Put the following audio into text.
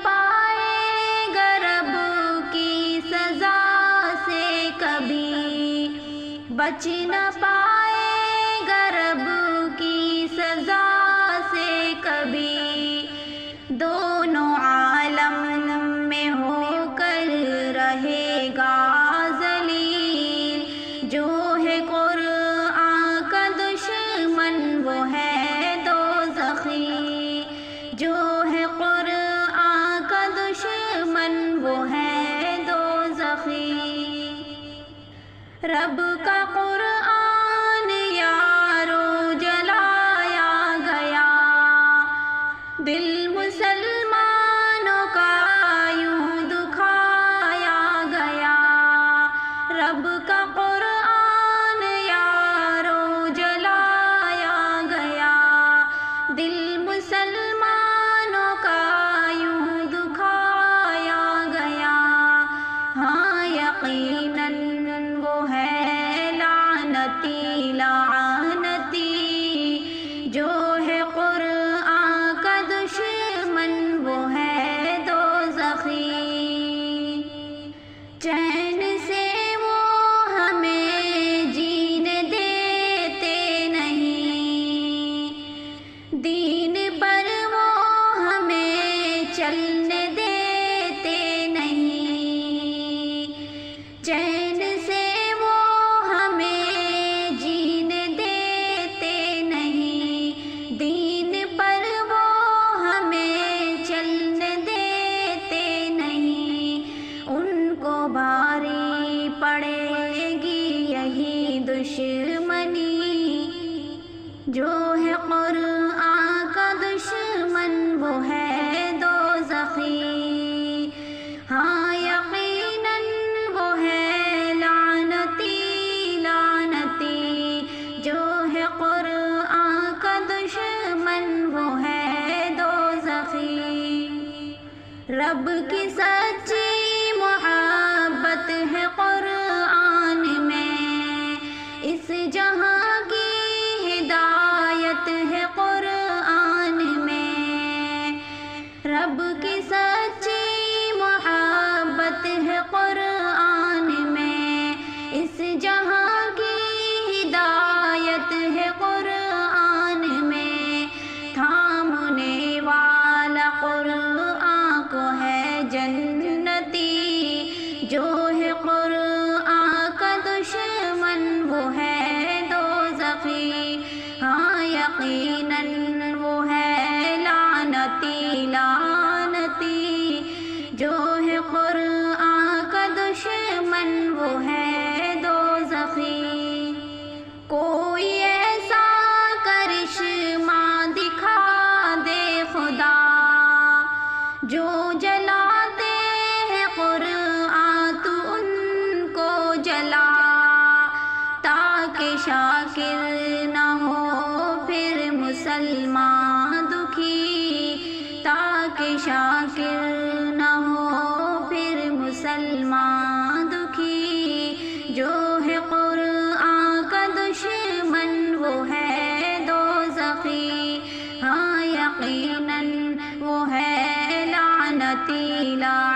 پائے گا رب کی سزا سے کبھی، بچ نہ پائے گا رب کی سزا سے کبھی، دونوں عالم میں ہو کر رہے گا ذلیل، جو ہے قرآن کا دشمن وہ ہے دوزخی، جو ہے قرآن کا دشمن وہ ہے دوزخی۔ رب کا قرآن یارو جلایا گیا، دل مسلمانوں کا یوں دکھایا گیا، رب کا قرآن یارو جلایا گیا، دل مسلمانوں کا یوں دکھایا گیا۔ ہاں یقیناً وہ ہے لعنتی لعنتی، جو ہے قرآن کا دشمن وہ ہے دوزخی، چین سے وہ ہمیں جینے دیتے نہیں، دین پر وہ ہمیں چلنے دیتے نہیں، چین سے وہ ہمیں جینے دیتے نہیں، دین پر وہ ہمیں چلنے دیتے نہیں، ان کو بھاری پڑے گی یہی دشمنی، جو ہے قرآن کا دشمن وہ ہے دوزخی۔ ہاں یقیناً وہ ہے لعنتی لعنتی، جو ہے قرآن کا دشمن وہ ہے دوزخی۔ رب کی سچی محبت ہے قرآن میں، اس جہاں کی ہدایت ہے قرآن میں، رب کی سچی محبت ہے قرآن میں، اس جہاں کی ہدایت ہے قرآن میں، تھامنے والا قرآن کو ہے جنتی، جو ہے قرآن کا دشمن وہ ہے دوزخی۔ ہاں یقیناً وہ ہے لعنتی لعنتی، جو ہے قرآن کا دشمن وہ ہے دوزخی۔ کوئی ایسا کرشمہ دکھا دے خدا، جو جلاتے ہیں قرآن تو ان کو جلا، تاکہ شاکر نہ ہو پھر مسلمان دکھی، تاکہ شاکر نہ ہو پھر مسلمان دکھی، جو ہے قرآن کا دشمن وہ ہے دوزخی۔ ہاں یقیناً وہ ہے لعنتی لعنتی۔